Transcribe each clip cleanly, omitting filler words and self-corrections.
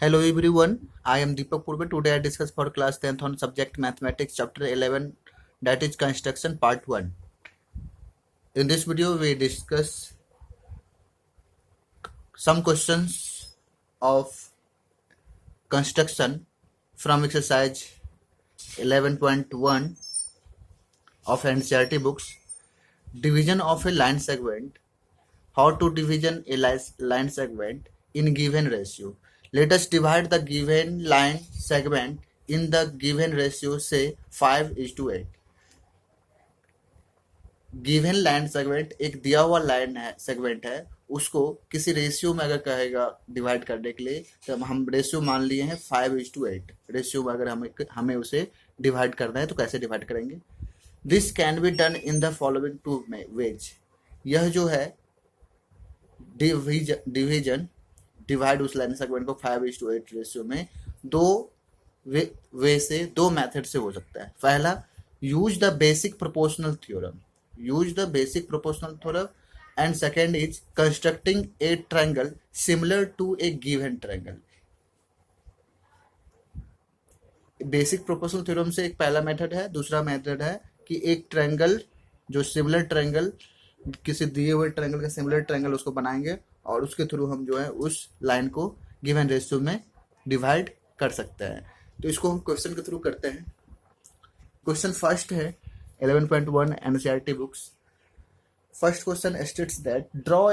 Hello everyone, I am Deepak Purve. Today I discuss for class 10th on subject mathematics chapter 11, that is construction part 1. In this video we discuss some questions of construction from exercise 11.1 of NCERT books. Division of a line segment. How to division a line segment in given ratio. Let us divide the given line segment in the given ratio, say 5:8. Given line segment एक दिया हुआ line है segment है, उसको किसी ratio में अगर कहेगा डिवाइड करने के लिए, तो हम रेशियो मान लिए हैं 5:8 रेशियो में। अगर हमें उसे डिवाइड करना है तो कैसे डिवाइड करेंगे? This can be done in the following two ways. यह जो है डिवीजन डिवाइड उस लाइन सेगमेंट को 5:8 रेशियो में दो वे से, दो मेथड से हो सकता है। पहला, use the basic proportional theorem, and second is constructing a triangle similar to a given triangle. Basic proportional theorem से एक पहला मेथड है। दूसरा मेथड है कि एक ट्रायंगल जो सिमिलर ट्रायंगल, किसी दिए हुए ट्रायंगल का सिमिलर ट्रायंगल उसको बनाएंगे और उसके थ्रू हम जो है उस लाइन को गिवन रेशियो में डिवाइड कर सकते हैं। तो इसको हम क्वेश्चन के थ्रू करते हैं। क्वेश्चन फर्स्ट है 11.1 NCERT books. First question states that draw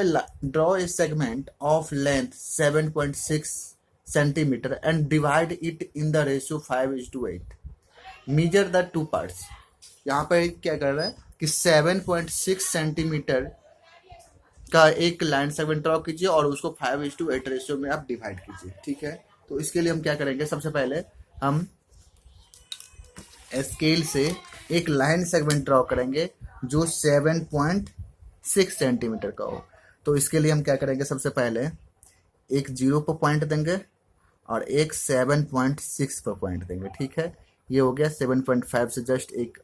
a segment of length 7.6 centimeter and divide it in the ratio 5:8. Measure the two parts. यहाँ पर क्या कर रहा है कि 7.6 सेंटीमीटर का एक लाइन सेगमेंट ड्रॉ कीजिए और उसको 5:8 रेशियो में आप डिवाइड कीजिए। ठीक है, तो इसके लिए हम क्या करेंगे? सबसे पहले हम स्केल से एक लाइन सेगमेंट ड्रॉ करेंगे जो 7.6 सेंटीमीटर का हो। तो इसके लिए हम क्या करेंगे? सबसे पहले एक 0 पर पॉइंट देंगे और एक 7.6 पर पॉइंट देंगे। ठीक है, ये हो गया। 7.5 से जस्ट एक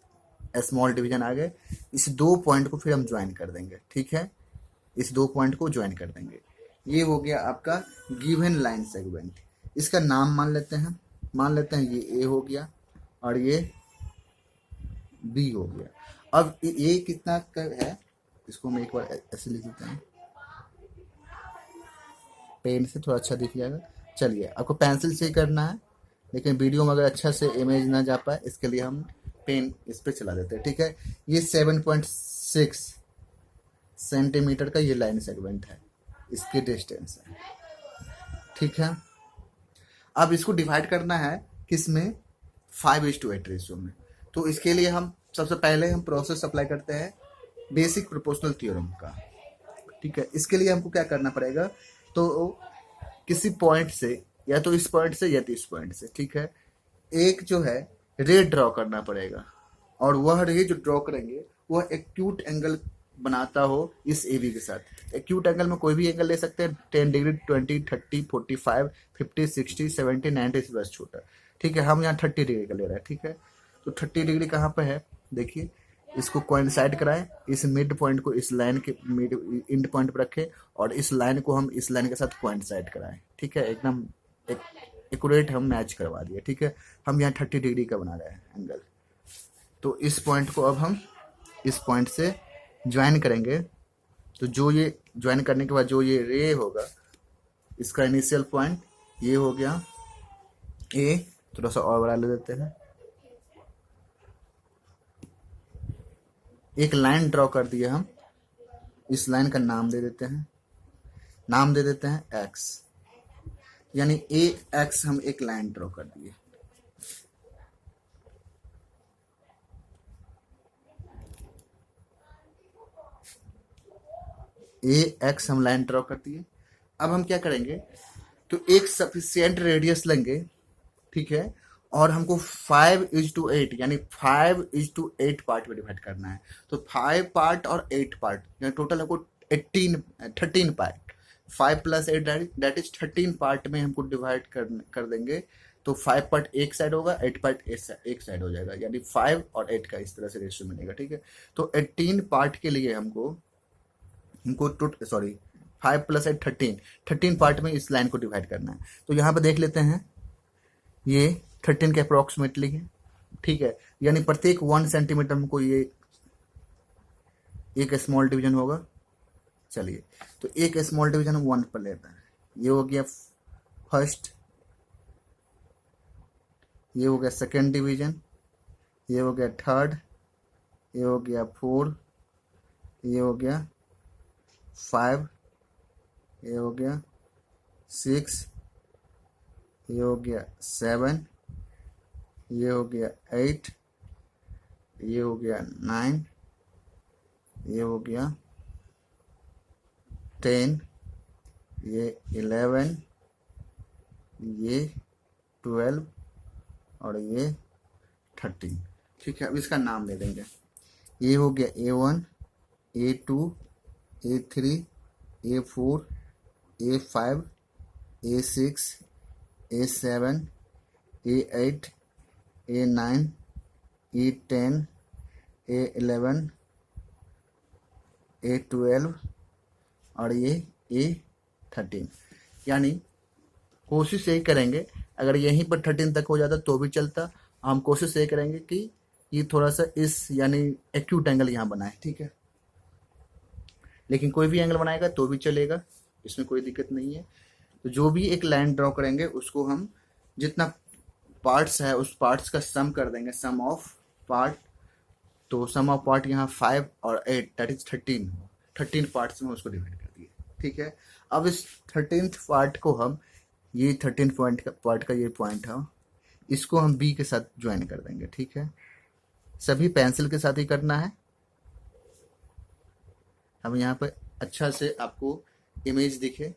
स्मॉल डिवीजन आ गए। इस दो पॉइंट को फिर हम ज्वाइन कर देंगे। ठीक है, इस दो पॉइंट को ज्वाइन कर देंगे। ये हो गया आपका गिवन लाइन सेगमेंट। इसका नाम मान लेते हैं ये ए हो गया और ये बी हो गया। अब ये कितना का है, इसको हम एक बार ऐसे लिख देते हैं, पेन से थोड़ा अच्छा दिख जाएगा। चलिए, आपको पेंसिल से ही करना है, लेकिन वीडियो में अगर अच्छा से इमेज ना जा पाए इसके लिए हम पेन इस पे चला देते हैं। ठीक है, ये 7.6 सेंटीमीटर का ये लाइन सेगमेंट है, इसकी डिस्टेंस है। ठीक है, अब इसको डिवाइड करना है किसमें? 5:8 रेशियो में। तो इसके लिए हम सबसे पहले हम प्रोसेस अप्लाई करते हैं बेसिक प्रोपोर्शनल थ्योरम का। ठीक है, इसके लिए हमको क्या करना पड़ेगा? तो किसी पॉइंट से, या तो इस पॉइंट से या तो इस पॉइंट से, ठीक है, एक जो है रे ड्रॉ करना पड़ेगा और वह रे जो ड्रॉ करेंगे वह एक्यूट एंगल बनाता हो इस ए बी के साथ। एक्यूट एंगल में कोई भी एंगल ले सकते हैं, 10 डिग्री, 20, 30, 45, 50, 60, 70, 90 से बस छोटा। ठीक है, हम यहाँ 30 डिग्री का ले रहे हैं। ठीक है, तो 30 डिग्री कहाँ पर है? देखिए, इसको कोइंसाइड कराएं, इस मिड पॉइंट को इस लाइन के मिड एंड पॉइंट पर रखें और इस लाइन को हम इस लाइन के साथ कोइंसाइड कराएं। ठीक है, एकदम एक्यूरेट हम मैच करवा दिए। ठीक है, हम यहाँ 30 डिग्री का बना रहे हैं एंगल। तो इस पॉइंट को अब हम इस पॉइंट से ज्वाइन करेंगे। तो जो ये ज्वाइन करने के बाद जो ये रे होगा, इसका इनिशियल पॉइंट ये हो गया ए। थोड़ा सा और बड़ा ले देते हैं, एक लाइन ड्रॉ कर दिए हम। इस लाइन का नाम दे देते हैं एक्स, यानी ए एक्स हम एक लाइन ड्रॉ कर दिए। ए एक्स हम लाइन ड्रॉ कर दिए। अब हम क्या करेंगे? तो एक सफिशियंट रेडियस लेंगे। ठीक है, और हमको 5:8 यानी 5:8 पार्ट में डिवाइड करना है। तो 5 पार्ट और 8 पार्ट, यानी टोटल हमको 13 पार्ट। 5 + 8 दैट इज 13 पार्ट में हमको डिवाइड कर देंगे। तो 5 पार्ट एक साइड होगा, 8 पार्ट एक साइड हो जाएगा, यानी 5 और 8 का इस तरह से रेशियो मिलेगा। ठीक है, तो 18 पार्ट के लिए हमको 5 + 8 13, 13 पार्ट में इस लाइन को डिवाइड करना है। तो यहाँ पे देख लेते हैं, ये 13 के अप्रोक्सीमेटली है, ठीक है। यानी प्रत्येक 1 सेंटीमीटर में कोई ये एक स्मॉल डिवीजन होगा। चलिए, तो एक स्मॉल डिवीजन हम 1 पर लेते हैं। ये हो गया फर्स्ट, ये हो गया सेकेंड डिवीजन, ये हो गया थर्ड, ये हो गया 4, ये हो गया 5, ये हो गया 6, ये हो गया 7, ये हो गया 8, ये हो गया 9, ये हो गया 10, ये 11, ये 12 और ये 13, ठीक है। अब इसका नाम दे देंगे। ये हो गया A1, A2, A3, A4, A5, A6, A7, A8, A9, A10, A11, A12 और ये A13। यानी कोशिश यही करेंगे, अगर यहीं पर 13 तक हो जाता तो भी चलता। हम कोशिश ये करेंगे कि ये थोड़ा सा इस यानी एक्यूट एंगल यहाँ बनाए, ठीक है। लेकिन कोई भी एंगल बनाएगा तो भी चलेगा, इसमें कोई दिक्कत नहीं है। तो जो भी एक लाइन ड्रॉ करेंगे उसको हम जितना पार्ट्स है उस पार्ट्स का सम कर देंगे, सम ऑफ पार्ट। तो सम ऑफ पार्ट यहाँ 5 और 8 दैट इज 13 पार्ट्स में उसको डिवाइड कर दिए, ठीक है। अब इस 13th पार्ट को हम, ये 13 पॉइंट का पार्ट का ये पॉइंट है, इसको हम बी के साथ ज्वाइन कर देंगे, ठीक है। सभी पेंसिल के साथ ही करना है। हम यहाँ पर अच्छा से आपको इमेज दिखे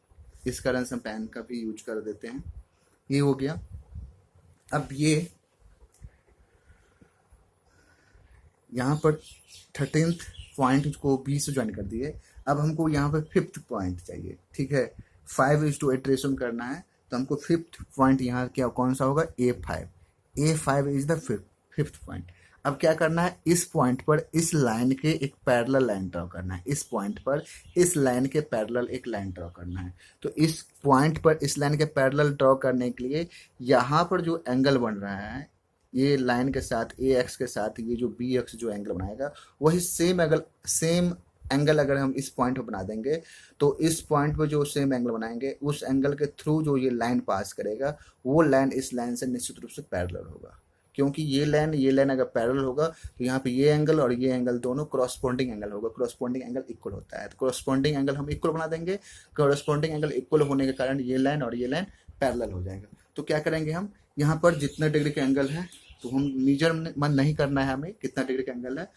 इस कारण से हम पेन का भी यूज कर देते हैं। ये हो गया। अब ये यहाँ पर 13th पॉइंट को बी से ज्वाइन कर दिए। अब हमको यहाँ पर 5th पॉइंट चाहिए, ठीक है। 5:8 रेशो में करना है, तो हमको 5th पॉइंट यहाँ क्या कौन सा होगा, A5 is the 5th point. अब क्या करना है, इस पॉइंट पर इस लाइन के एक पैरेलल लाइन ड्रॉ करना है। इस पॉइंट पर इस लाइन के पैरेलल एक लाइन ड्रॉ करना है। तो इस पॉइंट पर इस लाइन के पैरेलल ड्रॉ करने के लिए यहाँ पर जो एंगल बन रहा है ये लाइन के साथ AX के साथ ये जो BX जो एंगल बनाएगा वही सेम एंगल अगर हम इस पॉइंट पर बना देंगे तो इस पॉइंट पर जो सेम एंगल बनाएंगे उस एंगल के थ्रू जो ये लाइन पास करेगा वो लाइन इस लाइन से निश्चित रूप से पैरेलल होगा। क्योंकि ये लाइन अगर पैरेलल होगा तो यहाँ पे ये एंगल और ये एंगल दोनों क्रॉसपोंडिंग एंगल होगा। क्रॉसपोंडिंग एंगल इक्वल होता है, तो क्रॉसपोंडिंग एंगल हम इक्वल बना देंगे। क्रॉसपोंडिंग एंगल इक्वल होने के कारण ये लाइन और ये लाइन पैरेलल हो जाएगा। तो क्या करेंगे हम, यहाँ पर जितना डिग्री का एंगल है तो हम मेजरमेंट नहीं करना है हमें कितना डिग्री का एंगल है,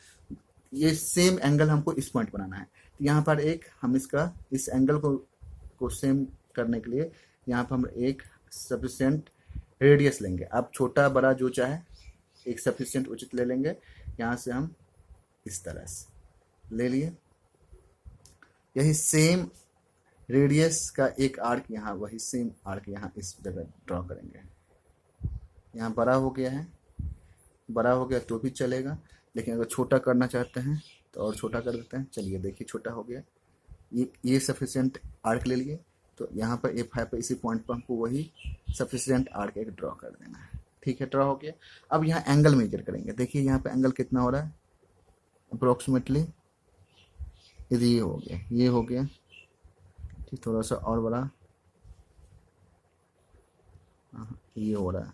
ये सेम एंगल हमको इस पॉइंट बनाना है। तो यहाँ पर एक हम इसका इस एंगल को सेम करने के लिए यहाँ पर हम एक सफिशिएंट रेडियस लेंगे। आप छोटा बड़ा जो चाहे एक सफिशिएंट उचित ले लेंगे। यहाँ से हम इस तरह से ले लिए, यही सेम रेडियस का एक आर्क यहाँ, वही सेम आर्क यहाँ इस जगह ड्रॉ करेंगे। यहाँ बड़ा हो गया है, बड़ा हो गया तो भी चलेगा, लेकिन अगर छोटा करना चाहते हैं तो और छोटा कर देते हैं। चलिए देखिए छोटा हो गया, ये सफिशिएंट आर्क ले लिए। तो यहाँ पर A5 पर इसी पॉइंट पर हमको वही सफिशिएंट आर्क एक ड्रॉ कर देना है, ठीक है। ड्रॉ हो गया। अब यहाँ एंगल मेजर करेंगे। देखिए यहाँ पे एंगल कितना हो रहा है अप्रोक्सीमेटली, ये हो गया, ये हो गया, ठीक। थोड़ा सा और बड़ा, ये हो रहा है,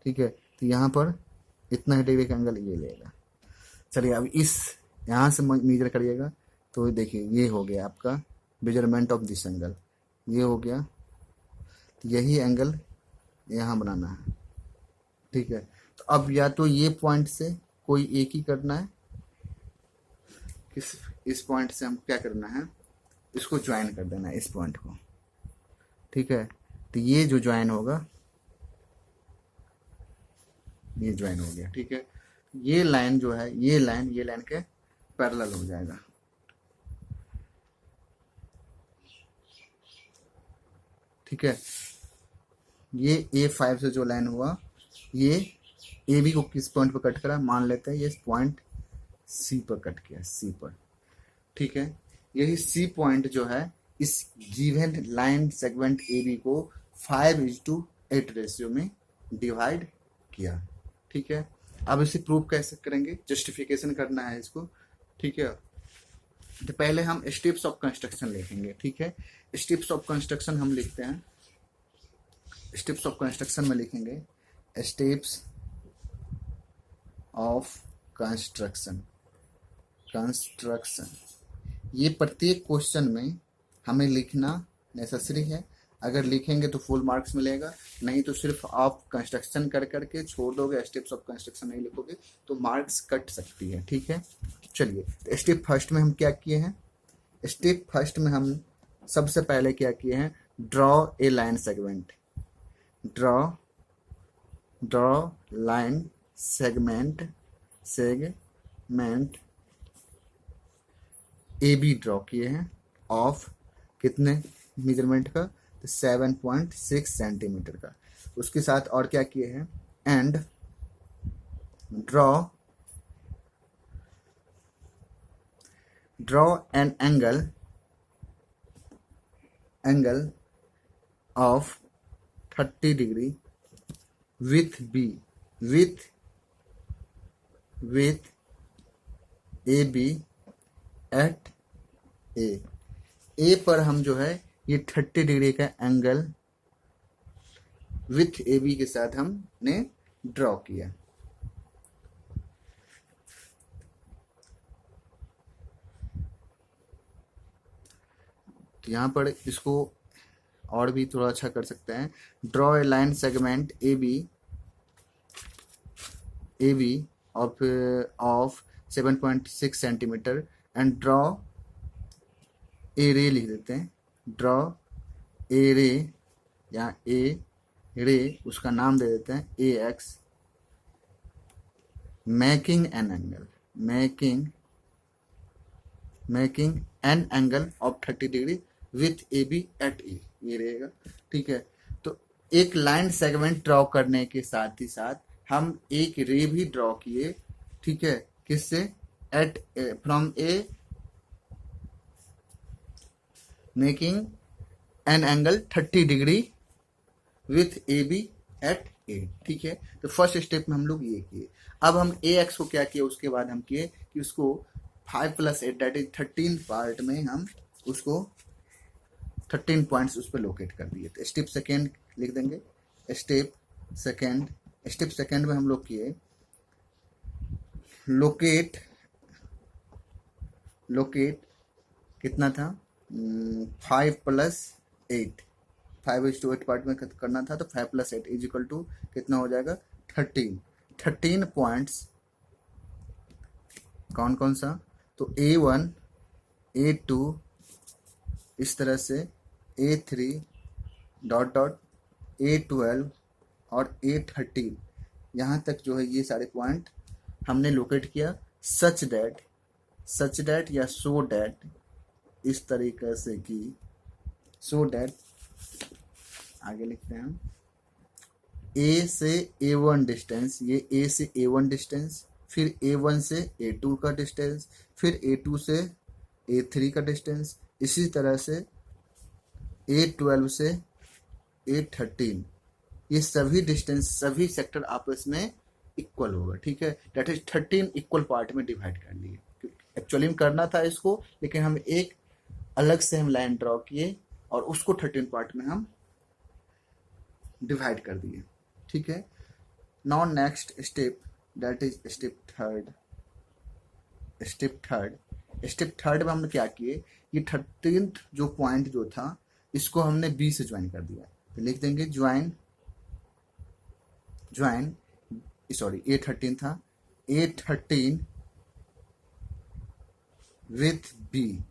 ठीक है। तो यहाँ पर इतना ही डिग्री का एंगल ये लेगा। चलिए अब इस यहाँ से मेजर करिएगा तो देखिए ये हो गया आपका मेजरमेंट ऑफ दिस एंगल, ये हो गया। तो यही एंगल यहाँ बनाना है, ठीक है। तो अब या तो ये पॉइंट से कोई एक ही करना है, इस पॉइंट से हम क्या करना है, इसको ज्वाइन कर देना है इस पॉइंट को, ठीक है। तो ये जो ज्वाइन होगा ये ज्वाइन हो गया, ठीक है। ये लाइन जो है ये लाइन के पैरेलल हो जाएगा, ठीक है। ये A5 से जो लाइन हुआ ये AB को किस पॉइंट पर कट करा, मान लेते हैं ये पॉइंट C पर कट किया, C पर, ठीक है। यही C पॉइंट जो है इस given line segment A B को 5:8 रेशियो में डिवाइड किया। ठीक है, अब इसे प्रूव कैसे करेंगे, जस्टिफिकेशन करना है इसको। ठीक है, तो पहले हम स्टेप्स ऑफ कंस्ट्रक्शन लिखेंगे। ठीक है, स्टेप्स ऑफ कंस्ट्रक्शन हम लिखते हैं, स्टेप्स ऑफ कंस्ट्रक्शन में लिखेंगे स्टेप्स ऑफ कंस्ट्रक्शन। ये प्रत्येक क्वेश्चन में हमें लिखना नेसेसरी है। अगर लिखेंगे तो फुल मार्क्स मिलेगा, नहीं तो सिर्फ आप कंस्ट्रक्शन कर करके छोड़ दोगे, स्टेप्स ऑफ कंस्ट्रक्शन नहीं लिखोगे तो मार्क्स कट सकती है। ठीक है, चलिए तो स्टेप फर्स्ट में हम क्या किए हैं, स्टेप फर्स्ट में हम सबसे पहले क्या किए हैं, draw a line segment. Draw line segment A B draw किए हैं ऑफ कितने मेजरमेंट का, तो 7.6 सेंटीमीटर का। उसके साथ और क्या किए हैं, and draw an angle of 30 degree with B with A B at A पर हम जो है ये 30 डिग्री का एंगल विथ ए बी के साथ हमने ड्रॉ किया। तो यहाँ पर इसको और भी थोड़ा अच्छा कर सकते हैं, draw a line segment A B of 7.6 centimetre and draw a ray लिख देते हैं, ड्रॉ ए रे या ए रे उसका नाम दे देते हैं A X, making an angle of 30 degree with A B at A, ये रहेगा। ठीक है, तो एक लाइन सेगमेंट ड्रॉ करने के साथ ही साथ हम एक रे भी ड्रॉ किए। ठीक है, किससे, at from A, making an angle 30 degree with A B at A. ठीक है, तो फर्स्ट स्टेप में हम लोग ये किए। अब हम ए एक्स को क्या किए, उसके बाद हम किए कि उसको 5 + 8 दैट इज 13 पार्ट में हम उसको 13 पॉइंट्स उस पर लोकेट कर दिए। तो स्टेप सेकेंड लिख देंगे, स्टेप सेकेंड में हम लोग किए लोकेट कितना था, 5 + 8, 5:8 पार्ट में करना था, तो 5 + 8 इज इक्वल टू कितना हो जाएगा, 13 पॉइंट्स। कौन कौन सा, तो A1 A2 इस तरह से A3 ... A12 और A13 यहाँ तक जो है ये सारे पॉइंट हमने लोकेट किया, सच दैट या सो दैट, इस तरीके से कि सो दैट, आगे लिखते हैं हम, A से A1 डिस्टेंस, ये A से A1 डिस्टेंस, फिर A1 से A2 का डिस्टेंस, फिर A2 से A3 का डिस्टेंस, इसी तरह से A12 से A13, ये सभी डिस्टेंस, सभी सेक्टर आपस में इक्वल होगा। ठीक है, दैट इज 13 इक्वल पार्ट में डिवाइड कर लिए। एक्चुअली में करना था इसको, लेकिन हम एक अलग से हम लाइन ड्रॉ किए और उसको 13 पार्ट में हम डिवाइड कर दिए। ठीक है, now next step that is step third में हमने क्या किए, ये 13th जो पॉइंट जो था इसको हमने बी से ज्वाइन कर दिया। तो लिख देंगे ज्वाइन सॉरी A13 था, A13 विथ बी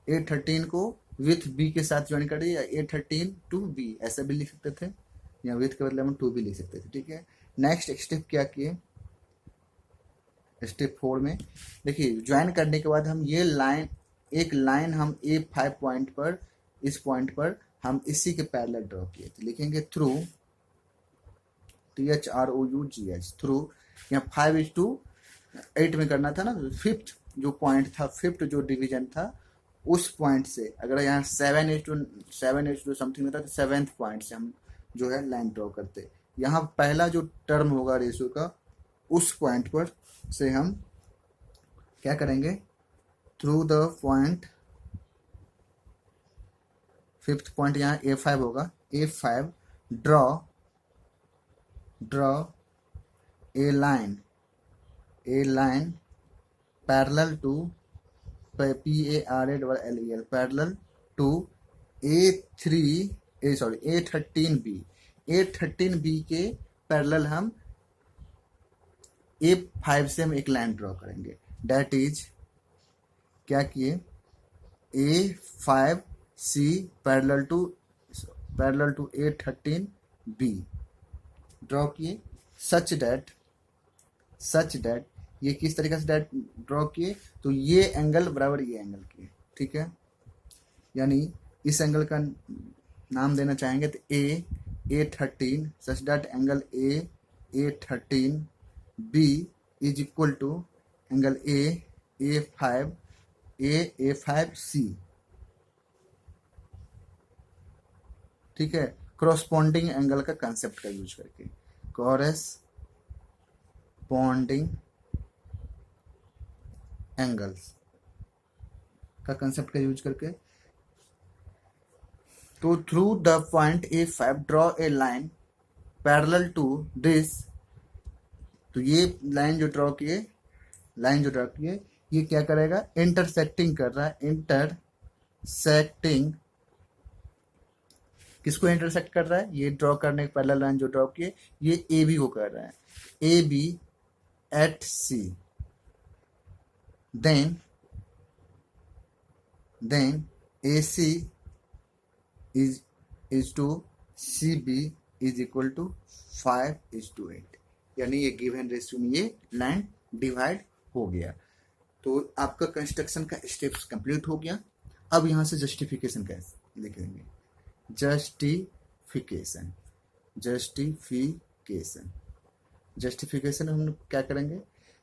A13 को विथ बी के साथ ज्वाइन कर दिया, या A13 टू बी ऐसा भी लिख सकते थे, या विथ के बदले हम टू भी लिख सकते थे। ठीक है, नेक्स्ट स्टेप क्या किए, स्टेप 4 में देखिए, ज्वाइन करने के बाद हम ये एक लाइन हम A5 पॉइंट पर, इस पॉइंट पर हम इसी के पैरेलल ड्रॉ किए। तो लिखेंगे थ्रू, THROUGH, थ्रू, यहाँ 5:8 में करना था ना, फिफ्थ जो पॉइंट था, फिफ्थ जो डिवीजन था उस पॉइंट से अगर यहाँ 7:7 समथिंग होता है तो 7th पॉइंट से हम जो है लाइन ड्रॉ करते। यहाँ पहला जो टर्म होगा रेशियो का उस पॉइंट पर से हम क्या करेंगे, through the point, 5th point यहाँ A5 होगा, A5 draw a line parallel to PARALLEL parallel to A13B के पैरेलल हम A5 से हम एक लाइन ड्रॉ करेंगे। डेट इज क्या किए, A5C parallel to A13B draw किए। सच डेट ये किस तरीके से डेट ड्रॉ किए, तो ये एंगल बराबर ये एंगल किए, ठीक है। यानी इस एंगल का नाम देना चाहेंगे तो A13 such that angle A13B is equal to angle A5C, ठीक है। कॉरस्पॉन्डिंग एंगल का कंसेप्ट का यूज करके, कॉरस्पॉन्डिंग एंगल्स का कंसेप्ट का यूज करके, तो through the point A5 draw a line parallel to this, तो ये लाइन जो ड्रॉ किए ये क्या करेगा, इंटरसेक्टिंग कर रहा है। इंटरसेक्टिंग किसको इंटरसेक्ट कर रहा है, ये ड्रॉ करने के पैरेलल लाइन जो ड्रॉ किए ये AB को कर रहा है, AB at C, then AC is to CB is equal to 5:8, यानी ये गिवन रेशियो में ये लाइन डिवाइड हो गया। तो आपका कंस्ट्रक्शन का स्टेप्स कंप्लीट हो गया। अब यहाँ से जस्टिफिकेशन कैसे लिखेंगे, जस्टिफिकेशन हम क्या करेंगे,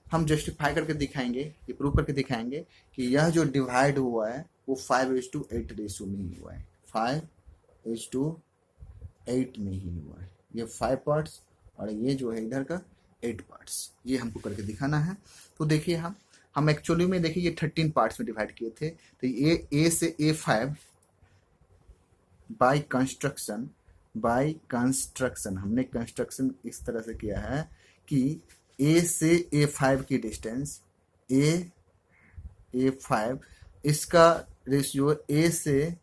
हम जस्टिफाई करके दिखाएंगे, ये प्रूव करके दिखाएंगे कि यह जो डिवाइड हुआ है वो 5:8 रेशियो में ही हुआ है, 5:8 में ही हुआ है। ये 5 पार्ट्स और ये जो है इधर का 8 पार्ट्स, ये हमको करके दिखाना है। तो देखिए हम एक्चुअली में देखिए ये 13 पार्ट्स में डिवाइड किए थे, तो ये A से A5 बाय कंस्ट्रक्शन हमने कंस्ट्रक्शन इस तरह से किया है कि A से A5 की डिस्टेंस, A5 इसका रेशियो A से,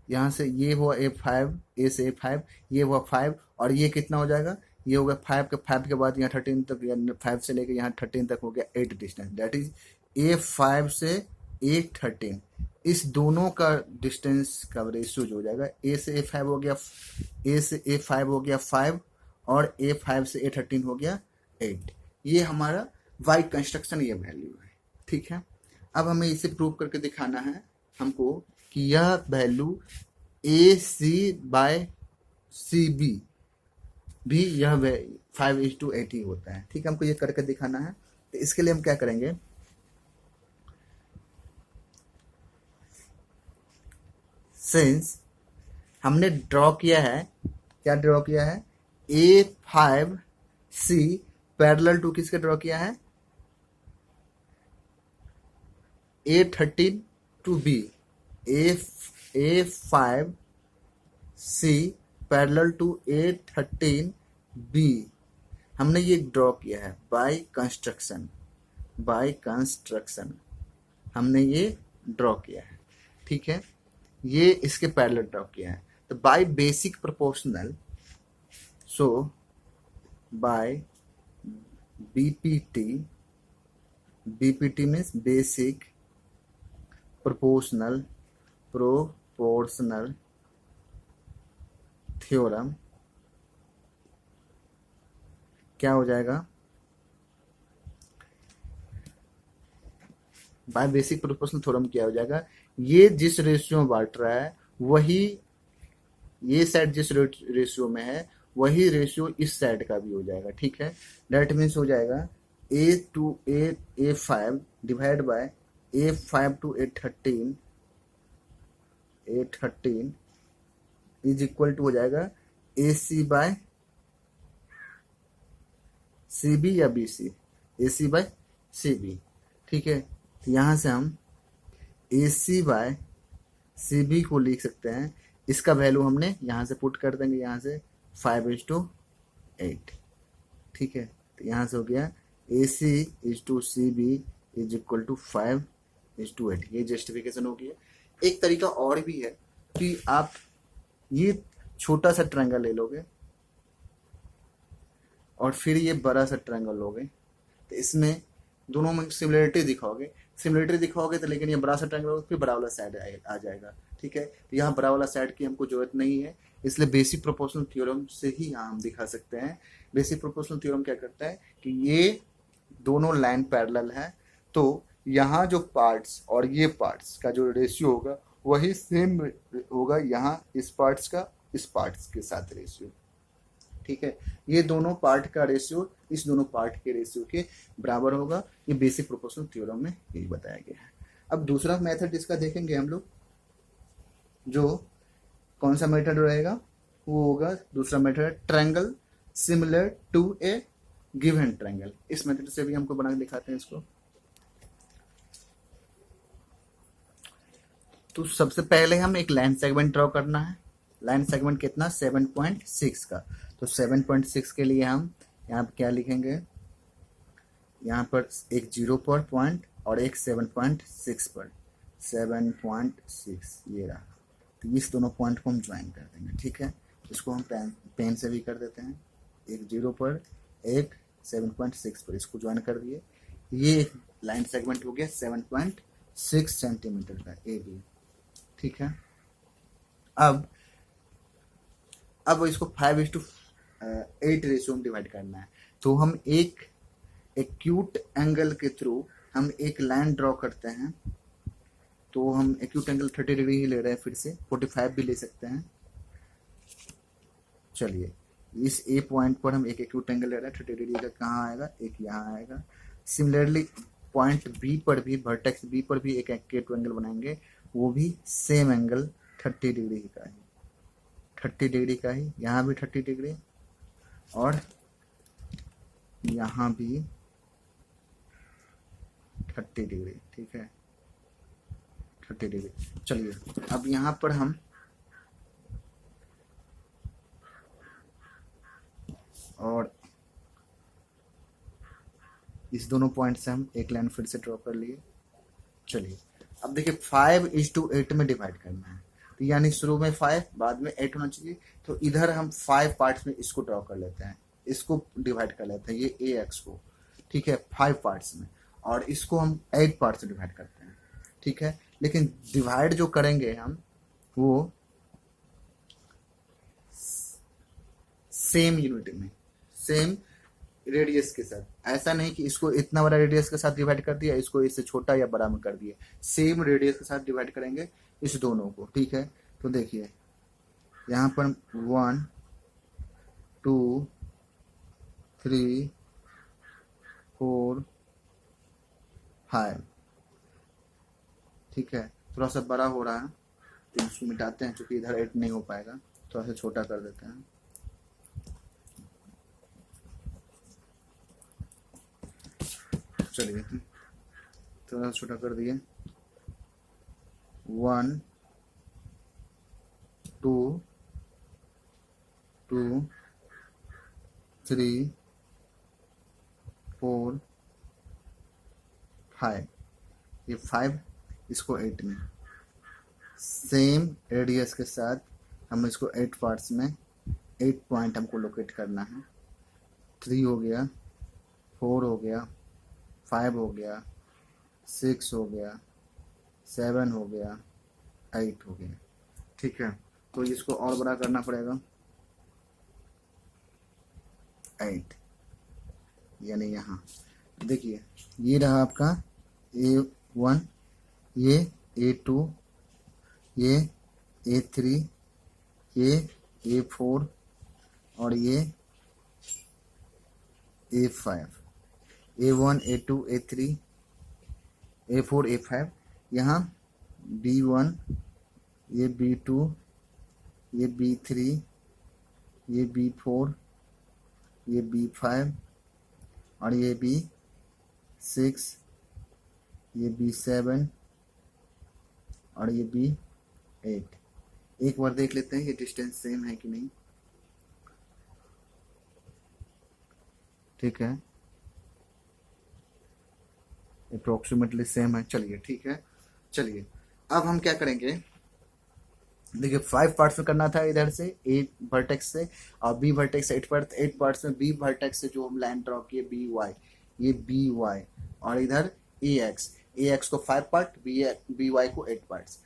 यहाँ से ये हुआ A5, A से A5 ये हुआ 5 और ये कितना हो जाएगा, ये हो गया 5 के बाद यहाँ 13 तक, 5 से लेकर यहाँ 13 तक हो गया 8 डिस्टेंस, दैट इज A5 से A13, इस दोनों का डिस्टेंस का रेशियो जो हो जाएगा, A से A5 हो गया 5 और A5 से A13 हो गया 8। ये हमारा वाई कंस्ट्रक्शन ये वैल्यू है, ठीक है। अब हमें इसे प्रूव करके दिखाना है हमको कि यह वैल्यू AC/CB भी यह 5:8 ही होता है, ठीक है। हमको ये करके दिखाना है, तो इसके लिए हम क्या करेंगे, सिंस हमने ड्रॉ किया है, क्या ड्रॉ किया है, A5C पैरेलल टू किसके ड्रॉ किया है, A13 to B, A5C parallel to A13B हमने ये ड्रॉ किया है बाय कंस्ट्रक्शन हमने ये ड्रॉ किया है, ठीक है। ये इसके पैरेलल ड्रॉ किया है, तो by basic proportional, so by BPT means basic proportional theorem, क्या हो जाएगा, बाय बेसिक प्रोपोर्शनल थ्योरम क्या हो जाएगा, ये जिस रेशियो में बांट रहा है वही, ये साइड जिस रेशियो में है वही रेशियो इस साइड का भी हो जाएगा, ठीक है। दैट मीन्स हो जाएगा A5 divide by A5 to A13 is equal to हो जाएगा AC बाय CB या BC, AC बाय CB। ठीक है, तो यहाँ से हम AC बाय CB को लिख सकते हैं, इसका वैल्यू हमने यहाँ से पुट कर देंगे, यहाँ से 5:8। ठीक है, तो यहाँ से हो गया AC/CB इज इक्वल टू 5:8। ये जस्टिफिकेशन हो गया। एक तरीका और भी है कि आप ये छोटा सा ट्रायंगल ले लोगे और फिर ये बड़ा सा ट्रायंगल लोगे, तो इसमें दोनों में सिमिलरिटी दिखाओगे तो, लेकिन ये बड़ा सा ट्रायंगल होगा फिर बड़ा वाला साइड आ जाएगा। ठीक है, तो यहाँ बड़ा वाला साइड की हमको जरूरत नहीं है, इसलिए बेसिक प्रोपोर्शनल थ्योरम से ही यहाँ हम दिखा सकते हैं। बेसिक प्रोपोर्शनल थ्योरम क्या करता है कि ये दोनों लाइन पैरेलल है, तो यहाँ जो पार्ट्स और ये पार्ट्स का जो रेशियो होगा वही सेम होगा, यहाँ इस पार्ट्स का इस पार्ट्स के साथ रेशियो। ठीक है, ये दोनों पार्ट का रेशियो इस दोनों पार्ट के रेशियो के बराबर होगा। ये बेसिक प्रोपोर्शनल थ्योरम में यही बताया गया है। अब दूसरा मेथड इसका देखेंगे हम लोग, जो कौन सा मेथड रहेगा वो होगा, दूसरा method triangle similar to a given triangle. इस मेथड से भी हमको बना के दिखाते हैं इसको। तो सबसे पहले हम एक लाइन सेगमेंट ड्रॉ करना है। लाइन सेगमेंट कितना, 7.6 का। तो 7.6 के लिए हम यहाँ पर क्या लिखेंगे, यहाँ पर एक 0 पर पॉइंट और एक 7.6 पर, 7.6 ये रहा। तो इस दोनों पॉइंट को हम ज्वाइन कर देंगे। ठीक है, इसको हम पेन से भी कर देते हैं, एक 0 पर एक 7.6 पर, इसको ज्वाइन कर दिए। ये एक लाइन सेगमेंट हो गया 7.6 सेंटीमीटर का AB। ठीक है, अब इसको 5:8 रेशियो में डिवाइड करना है। तो हम एक एक्यूट एंगल के थ्रू हम एक लाइन ड्रॉ करते हैं। तो हम एक्यूट एंगल 30 डिग्री ही ले रहे हैं, फिर से 45 भी ले सकते हैं। चलिए, इस A पॉइंट पर हम एक एक्यूट एंगल ले रहे हैं 30 डिग्री का, कहाँ आएगा, एक यहाँ आएगा। सिमिलरली पॉइंट B पर भी, वर्टेक्स B पर भी एक एक्यूट एंगल बनाएंगे, वो भी सेम एंगल 30 डिग्री का ही, 30 डिग्री का ही, यहाँ भी 30 डिग्री और यहाँ भी 30 डिग्री। ठीक है, 30 डिग्री। चलिए, अब यहाँ पर हम और इस दोनों पॉइंट से हम एक लाइन फिर से ड्रॉ कर लिए। चलिए, अब देखिए 5:8 में डिवाइड करना है, तो यानी शुरू में 5 बाद में 8 होना चाहिए। तो इधर हम 5 पार्ट्स में इसको ड्रॉ कर लेते हैं, इसको डिवाइड कर लेते हैं, ये AX को। ठीक है, 5 पार्ट्स में, और इसको हम 8 पार्ट्स में डिवाइड करते हैं। ठीक है, लेकिन डिवाइड जो करेंगे हम वो सेम यूनिट में, सेम रेडियस के साथ। ऐसा नहीं कि इसको इतना बड़ा रेडियस के साथ डिवाइड कर दिया, इसको इससे छोटा या बड़ा में कर दिया, सेम रेडियस के साथ डिवाइड करेंगे इस दोनों को। ठीक है, तो देखिए यहाँ पर 1 2 3 4 5। ठीक है, थोड़ा सा बड़ा हो रहा है तो इसको मिटाते हैं, क्योंकि इधर 8 नहीं हो पाएगा, थोड़ा सा छोटा कर देते हैं। चलिए, थोड़ा सा छोटा कर दिए। 1 2 2 3 4 5। ये 5, इसको 8 में, सेम रेडियस के साथ हम इसको 8 पार्ट्स में 8 पॉइंट हमको लोकेट करना है। 3 हो गया, 4 हो गया, 5 हो गया, 6 हो गया, 7 हो गया, 8 हो गया। ठीक है, तो इसको और बड़ा करना पड़ेगा, 8, यानी यहाँ देखिए ये रहा आपका A1, ये A2, ये A3, ये A4 और ये A5। A1 A2 A3 A4 A5, यहाँ B1, ये B2, ये B3, ये B4, ये B5 और ये B6, ये B7 और ये B8। एक बार देख लेते हैं ये डिस्टेंस सेम है कि नहीं। ठीक है, अप्रोक्सीमेटली सेम है। चलिए ठीक है, चलिए अब हम क्या करेंगे, देखिए 5 पार्ट्स में करना था इधर से ए वर्टेक्स से, और बी वर्टेक्स 8 पार्ट्स में बी वर्टेक्स से जो हम लाइन ड्रॉ किए बी वाई, ये बी वाई, और इधर ए एक्स को 5 पार्ट, बी वाई को 8 पार्ट्स।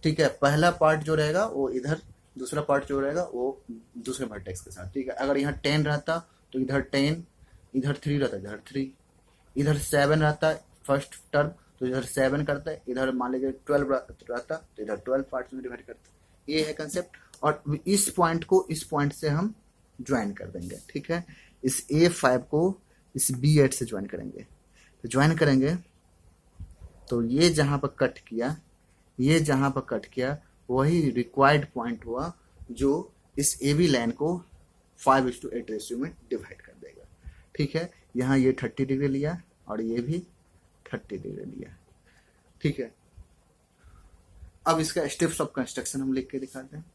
ठीक है, पहला पार्ट जो रहेगा वो इधर, दूसरा पार्ट जो रहेगा वो दूसरे वर्टेक्स के साथ। ठीक है, अगर यहाँ 10 रहता तो इधर 10, इधर 3 रहता इधर 3, इधर 7 रहता है फर्स्ट टर्म तो इधर 7 करता है, इधर मान लीजिए 12 रहता तो इधर 12 पार्ट्स में डिवाइड करता है। ये है कंसेप्ट, और इस पॉइंट को इस पॉइंट से हम ज्वाइन कर देंगे। ठीक है, इस A5 को इस B8 से ज्वाइन करेंगे, तो ज्वाइन करेंगे तो ये जहां पर कट किया, ये जहां पर कट किया वही रिक्वायर्ड पॉइंट हुआ जो इस AB लाइन को 5:8 रेशियो में डिवाइड कर देगा। ठीक है, यहाँ ये 30 डिग्री लिया और ये भी 30 डिग्री लिया। ठीक है, अब इसका स्टेप्स ऑफ कंस्ट्रक्शन हम लिख के दिखाते हैं।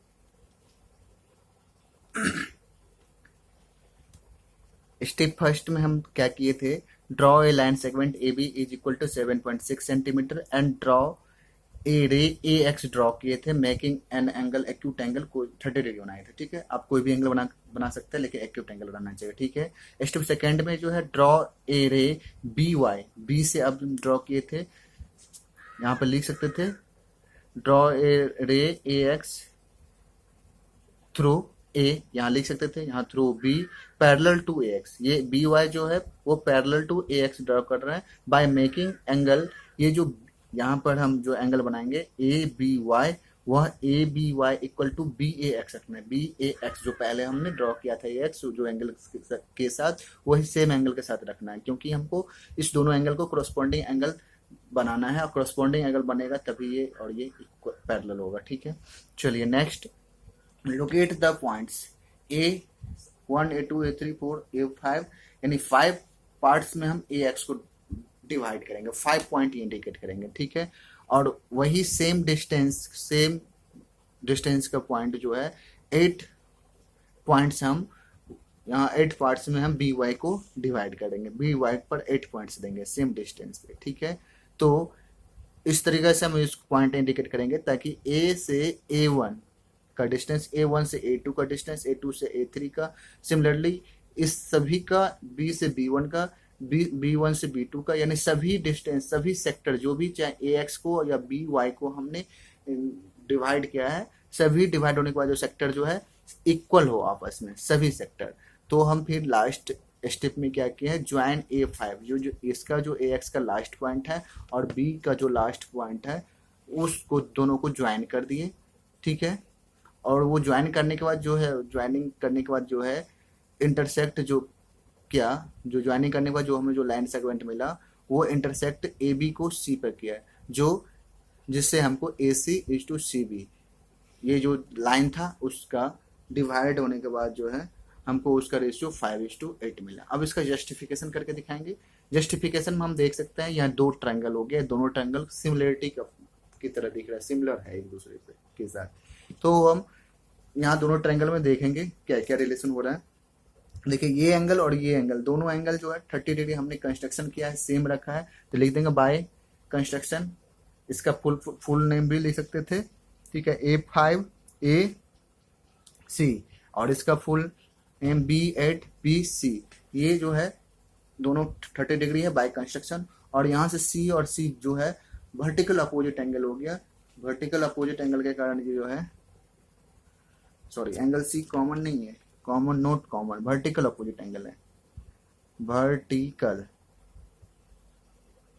स्टेप फर्स्ट में हम क्या किए थे, draw a line segment A B is equal to 7.6 centimetre and draw a ray A X draw किए थे, making an angle acute angle को 30 डिग्री बनाए थे। ठीक है, आप कोई भी एंगल बना सकते हैं लेकिन एक्यूट एंगल बनाना चाहिए। ठीक है, स्टेप सेकंड में जो है ड्रॉ ए रे बी वाई, बी से अब ड्रॉ किए थे, यहाँ पर लिख सकते थे draw a ray A x through a, यहाँ लिख सकते थे, यहाँ through B parallel to A X, ये बी वाई जो है वो parallel to A X draw कर रहे हैं बाय मेकिंग एंगल, ये जो यहाँ पर हम जो एंगल बनाएंगे ए बी वाई, वह A B Y equal to B A X रखना है। बी ए एक्स जो पहले हमने ड्रॉ किया था ए एक्स जो एंगल के साथ, वही सेम एंगल के साथ रखना है, क्योंकि हमको इस दोनों एंगल को करस्पॉन्डिंग एंगल बनाना है, और करस्पॉन्डिंग एंगल बनेगा तभी ये और ये पैरेलल होगा। ठीक है, चलिए next, locate the points A1 A2 A3 4 A5, यानी 5 पार्ट्स में हम ए एक्स को डिवाइड करेंगे, 5 पॉइंट इंडिकेट करेंगे। ठीक है, और वही सेम डिस्टेंस का पॉइंट जो है 8 पॉइंट्स हम यहाँ 8 पार्ट्स में हम बी वाई को डिवाइड करेंगे, बी वाई पर 8 पॉइंट्स देंगे सेम डिस्टेंस पे। ठीक है, तो इस तरीके से हम इस पॉइंट इंडिकेट करेंगे ताकि A से A1 का डिस्टेंस, A1 से A2 का डिस्टेंस, A2 से A3 का, सिमिलरली इस सभी का B से B1 का, B1 से B2 का, यानी सभी डिस्टेंस, सभी सेक्टर जो भी चाहे AX को या BY को हमने डिवाइड किया है, सभी डिवाइड होने के बाद जो सेक्टर जो है इक्वल हो आपस में सभी सेक्टर, तो हम फिर लास्ट स्टेप में क्या किया है, ज्वाइन A5 जो इसका जो AX का लास्ट पॉइंट है और B का जो लास्ट पॉइंट है उसको दोनों को ज्वाइन कर दिए। ठीक है, और वो ज्वाइन करने के बाद जो है, ज्वाइनिंग करने के बाद जो है इंटरसेक्ट जो किया, जो ज्वाइनिंग करने के बाद जो हमें जो लाइन सेगमेंट मिला वो इंटरसेक्ट ए बी को सी पर किया, जो जिससे हमको ए सी इज टू सी बी, ये जो लाइन था उसका डिवाइड होने के बाद जो है हमको उसका रेशियो 5:8 मिला। अब इसका जस्टिफिकेशन करके दिखाएंगे। जस्टिफिकेशन में हम देख सकते हैं यहाँ 2 ट्रायंगल हो गया, दोनों ट्रायंगल सिमिलरिटी की तरह दिख रहा है, सिमिलर है एक दूसरे से के साथ, तो हम यहाँ दोनों ट्रायंगल में देखेंगे क्या क्या रिलेशन हो रहा है। देखिए ये एंगल और ये एंगल, दोनों एंगल जो है 30 डिग्री हमने कंस्ट्रक्शन किया है, सेम रखा है, तो लिख देंगे बाय कंस्ट्रक्शन, इसका फुल नेम भी लिख सकते थे। ठीक है, A5AC और इसका फुल नेम B8BC, ये जो है दोनों 30 डिग्री है बाय कंस्ट्रक्शन, और यहाँ से C और C जो है वर्टिकल अपोजिट एंगल हो गया, वर्टिकल अपोजिट एंगल के कारण ये जो है, सॉरी एंगल C कॉमन नहीं है, common not common, vertical opposite angle है,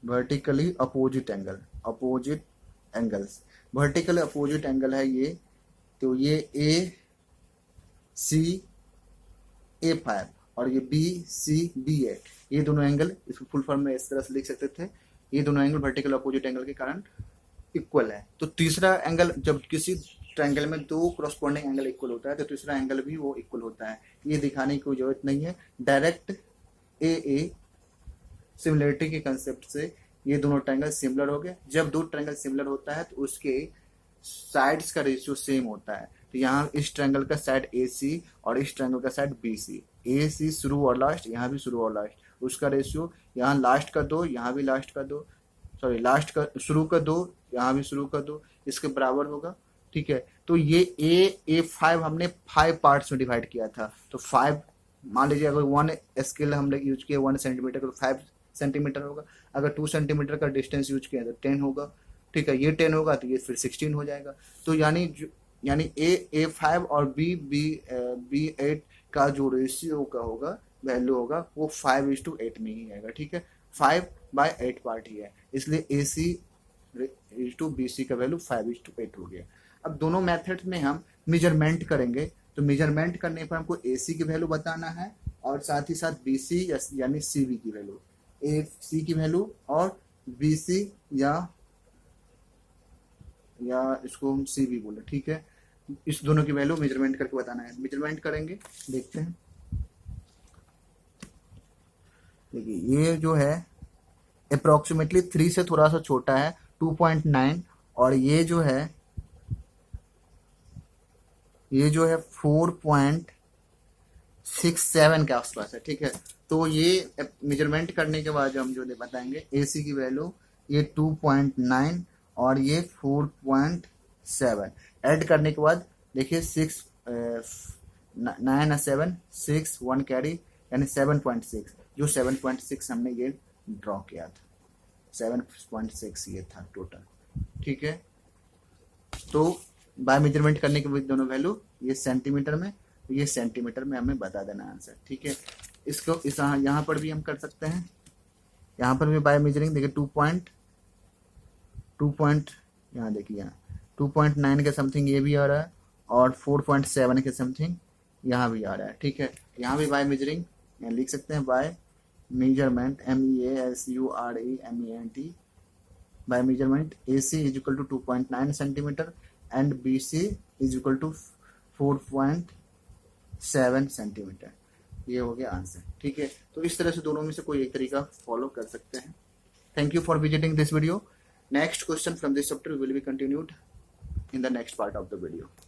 vertically opposite angle, opposite angles, vertical opposite angle है ये, तो ये AC A5 और ये बी सी बी है, ये दोनों एंगल इसको फुल फॉर्म में इस तरह से लिख सकते थे, ये दोनों एंगल वर्टिकल अपोजिट एंगल के कारण इक्वल है। तो तीसरा एंगल, जब किसी ट्रायंगल में दो करस्पॉन्डिंग एंगल इक्वल होता है तो तीसरा एंगल भी वो इक्वल होता है। ये दिखाने की कोई जरूरत नहीं है, डायरेक्ट ए सिमिलरिटी के कंसेप्ट से ये दोनों ट्रायंगल सिमिलर हो गए। जब दो ट्रायंगल सिमिलर होता है तो उसके साइड्स का रेशियो सेम होता है। तो यहाँ इस ट्रायंगल का साइड ए सी और इस ट्रायंगल का साइड बी सी, ए सी शुरू और लास्ट, यहाँ भी शुरू और लास्ट, उसका रेशियो यहाँ लास्ट का दो, यहाँ भी लास्ट का दो, सॉरी लास्ट का शुरू का दो, यहाँ भी शुरू का दो, इसके बराबर होगा। ठीक है, तो ये ए फाइव हमने 5 पार्ट्स में डिवाइड किया था, तो 5 मान लीजिए अगर 1 स्केल हम लोग यूज किए 1 सेंटीमीटर का तो 5 सेंटीमीटर होगा, अगर 2 सेंटीमीटर का डिस्टेंस यूज किया तो 10 होगा। ठीक है, ये 10 होगा तो ये फिर 16 हो जाएगा। तो यानी ए फाइव और बी 8 का जो रेशियो का होगा वैल्यू होगा वो 5:8 में ही आएगा। ठीक है, 5/8 पार्ट ही है, इसलिए ए सी टू बी सी का वैल्यू 5:8 हो गया। अब दोनों मेथड में हम मेजरमेंट करेंगे, तो मेजरमेंट करने पर हमको ए सी की वैल्यू बताना है और साथ ही साथ बी सी यानी सी बी की वैल्यू, ए सी की वैल्यू और बी सी या इसको हम सी बी बोले। ठीक है, इस दोनों की वैल्यू मेजरमेंट करके बताना है। मेजरमेंट करेंगे, देखते हैं। देखिए ये जो है अप्रोक्सीमेटली 3 से थोड़ा सा छोटा है 2.9, और ये जो है 4.67 के आसपास है। ठीक है, तो ये मेजरमेंट करने के बाद हम जो बताएंगे ए सी की वैल्यू ये 2.9 और ये 4.7 ऐड करने के बाद देखिए 6 9 7 6 1 कैरी यानी 7.6, जो 7.6 हमने ये ड्रॉ किया था, 7.6 ये था टोटल। ठीक है, तो बाय मेजरमेंट करने के बाद दोनों वैल्यू ये सेंटीमीटर में, ये सेंटीमीटर में हमें बता देना आंसर। ठीक है, इसको इस यहाँ पर भी हम कर सकते हैं, यहाँ पर भी बाय मेजरिंग देखिए 2. यहाँ देखिए यहाँ 2.9 के समथिंग ये भी आ रहा है और 4.7 के समथिंग यहाँ भी आ रहा है। ठीक है, यहाँ भी बाय मेजरिंग यहाँ लिख सकते हैं, by measurement MEASUREMENT by measurement AC is equal to 2.9 centimeter and BC is equal to 4.7 centimetre. ये हो गया आंसर। ठीक है, तो इस तरह से दोनों में से कोई एक तरीका फॉलो कर सकते हैं। Thank you for visiting this video. Next question from this chapter will be continued in the next part of the video.